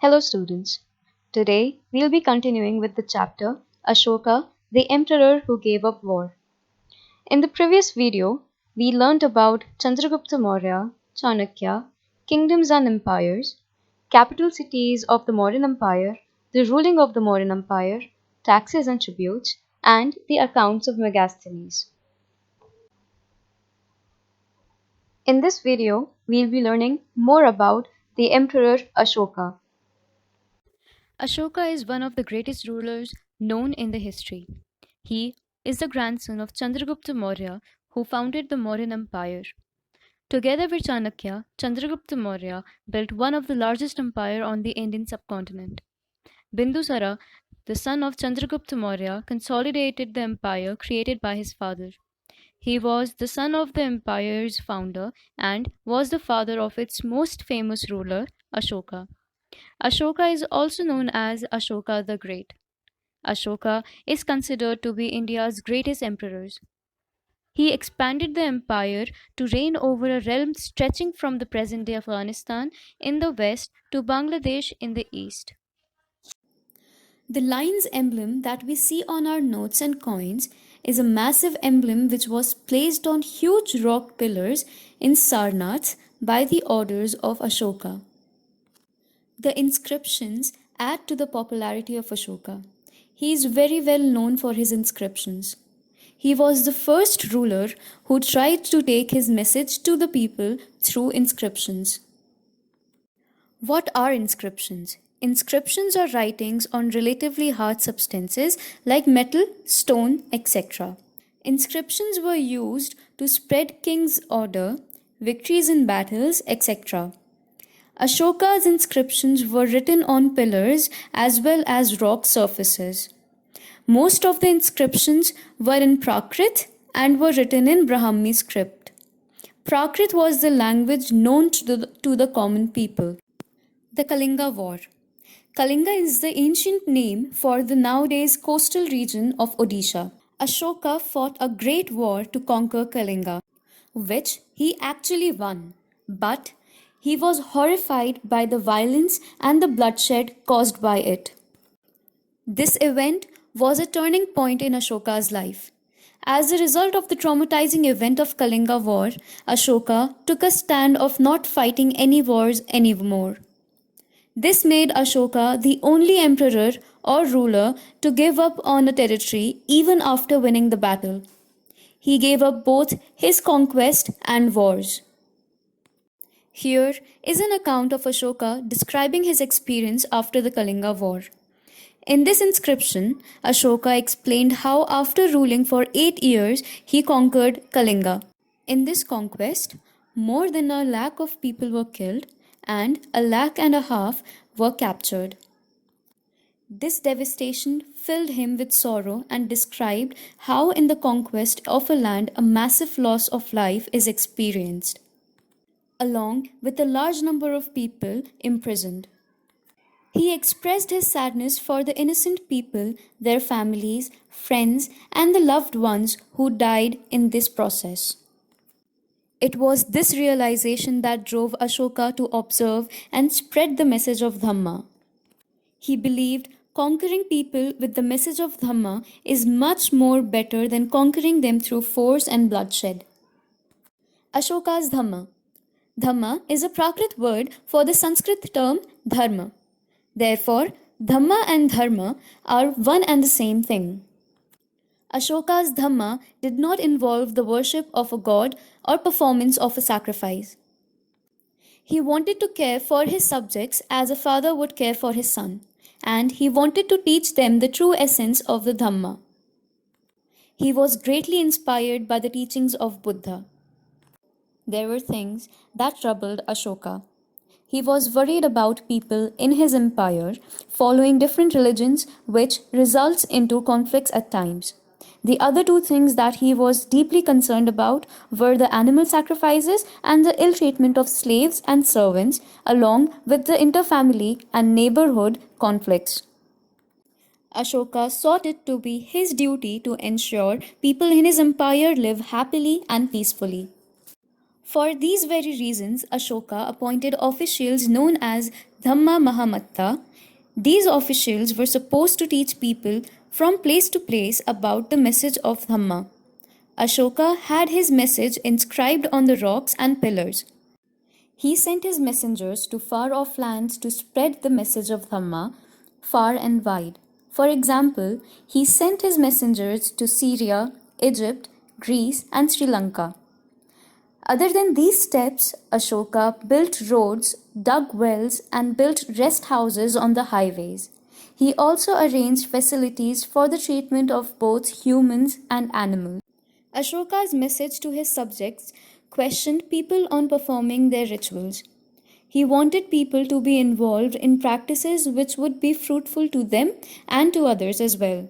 Hello students. Today we'll be continuing with the chapter Ashoka, the emperor who gave up war. In the previous video, we learned about Chandragupta Maurya, Chanakya, kingdoms and empires, capital cities of the Mauryan Empire, the ruling of the Mauryan Empire, taxes and tributes, and the accounts of Megasthenes. In this video, we'll be learning more about the emperor Ashoka. Ashoka is one of the greatest rulers known in the history. He is the grandson of Chandragupta Maurya, who founded the Mauryan Empire. Together with Chanakya, Chandragupta Maurya built one of the largest empires on the Indian subcontinent. Bindusara, the son of Chandragupta Maurya, consolidated the empire created by his father. He was the son of the empire's founder and was the father of its most famous ruler, Ashoka. Ashoka is also known as Ashoka the Great. Ashoka is considered to be India's greatest emperors. He expanded the empire to reign over a realm stretching from the present day Afghanistan in the west to Bangladesh in the east. The lion's emblem that we see on our notes and coins is a massive emblem which was placed on huge rock pillars in Sarnath by the orders of Ashoka. The inscriptions add to the popularity of Ashoka. He is very well known for his inscriptions. He was the first ruler who tried to take his message to the people through inscriptions. What are inscriptions? Inscriptions are writings on relatively hard substances like metal, stone, etc. Inscriptions were used to spread king's order, victories in battles, etc. Ashoka's inscriptions were written on pillars as well as rock surfaces. Most of the inscriptions were in Prakrit and were written in Brahmi script. Prakrit was the language known to the common people. The Kalinga War. Kalinga is the ancient name for the nowadays coastal region of Odisha. Ashoka fought a great war to conquer Kalinga, which he actually won. But he was horrified by the violence and the bloodshed caused by it. This event was a turning point in Ashoka's life. As a result of the traumatizing event of Kalinga War, Ashoka took a stand of not fighting any wars anymore. This made Ashoka the only emperor or ruler to give up on a territory even after winning the battle. He gave up both his conquest and wars. Here is an account of Ashoka describing his experience after the Kalinga War. In this inscription, Ashoka explained how after ruling for 8 years he conquered Kalinga. In this conquest, more than 1 lakh of people were killed and 1.5 lakhs were captured. This devastation filled him with sorrow and described how in the conquest of a land a massive loss of life is experienced, along with a large number of people imprisoned. He expressed his sadness for the innocent people, their families, friends, and the loved ones who died in this process. It was this realization that drove Ashoka to observe and spread the message of Dhamma. He believed conquering people with the message of Dhamma is much more better than conquering them through force and bloodshed. Ashoka's Dhamma. Dhamma is a Prakrit word for the Sanskrit term dharma. Therefore, Dhamma and Dharma are one and the same thing. Ashoka's Dhamma did not involve the worship of a god or performance of a sacrifice. He wanted to care for his subjects as a father would care for his son, and he wanted to teach them the true essence of the Dhamma. He was greatly inspired by the teachings of Buddha. There were things that troubled Ashoka. He was worried about people in his empire following different religions, which results into conflicts at times. The other two things that he was deeply concerned about were the animal sacrifices and the ill treatment of slaves and servants, along with the interfamily and neighborhood conflicts. Ashoka sought it to be his duty to ensure people in his empire live happily and peacefully. For these very reasons, Ashoka appointed officials known as Dhamma Mahamatta. These officials were supposed to teach people from place to place about the message of Dhamma. Ashoka had his message inscribed on the rocks and pillars. He sent his messengers to far off lands to spread the message of Dhamma far and wide. For example, he sent his messengers to Syria, Egypt, Greece, and Sri Lanka. Other than these steps, Ashoka built roads, dug wells, and built rest houses on the highways. He also arranged facilities for the treatment of both humans and animals. Ashoka's message to his subjects questioned people on performing their rituals. He wanted people to be involved in practices which would be fruitful to them and to others as well.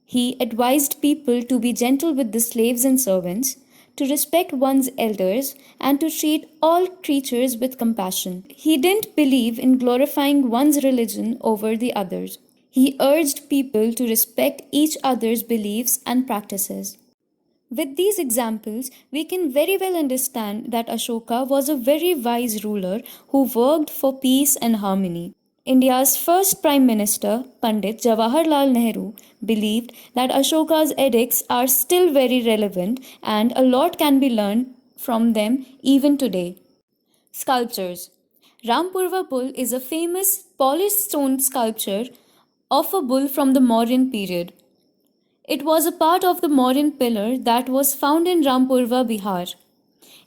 He advised people to be gentle with the slaves and servants, to respect one's elders, and to treat all creatures with compassion. He didn't believe in glorifying one's religion over the others. He urged people to respect each other's beliefs and practices. With these examples, we can very well understand that Ashoka was a very wise ruler who worked for peace and harmony. India's first Prime Minister, Pandit Jawaharlal Nehru, believed that Ashoka's edicts are still very relevant and a lot can be learned from them even today. Sculptures. Rampurva Bull is a famous polished stone sculpture of a bull from the Mauryan period. It was a part of the Mauryan pillar that was found in Rampurva, Bihar.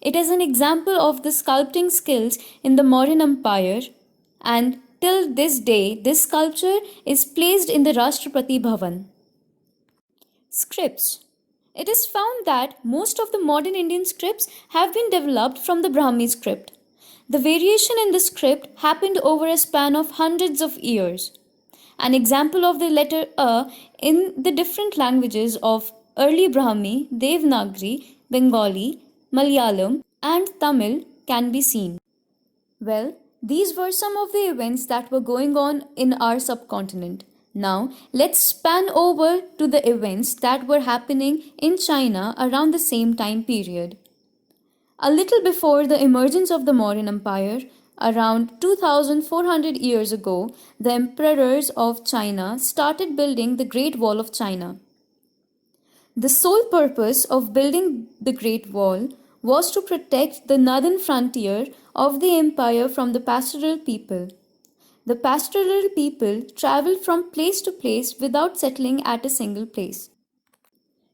It is an example of the sculpting skills in the Mauryan Empire, and till this day, this sculpture is placed in the Rashtrapati Bhavan. Scripts. It is found that most of the modern Indian scripts have been developed from the Brahmi script. The variation in the script happened over a span of hundreds of years. An example of the letter A in the different languages of early Brahmi, Devanagari, Bengali, Malayalam, and Tamil can be seen. Well, these were some of the events that were going on in our subcontinent. Now, let's span over to the events that were happening in China around the same time period. A little before the emergence of the Mauryan Empire, around 2400 years ago, the emperors of China started building the Great Wall of China. The sole purpose of building the Great Wall was to protect the northern frontier of the empire from the pastoral people. The pastoral people traveled from place to place without settling at a single place.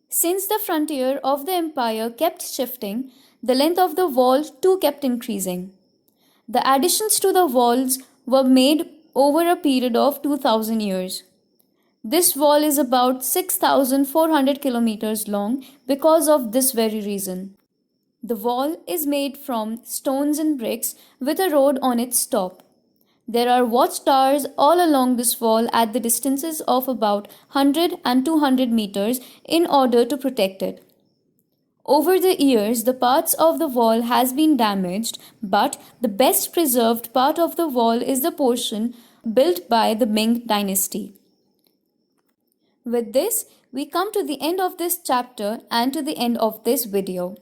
Since the frontier of the empire kept shifting, the length of the wall too kept increasing. The additions to the walls were made over a period of 2000 years. This wall is about 6,400 kilometers long because of this very reason. The wall is made from stones and bricks with a road on its top. There are watchtowers all along this wall at the distances of about 100 and 200 meters in order to protect it. Over the years, the parts of the wall has been damaged, but the best preserved part of the wall is the portion built by the Ming dynasty. With this, we come to the end of this chapter and to the end of this video.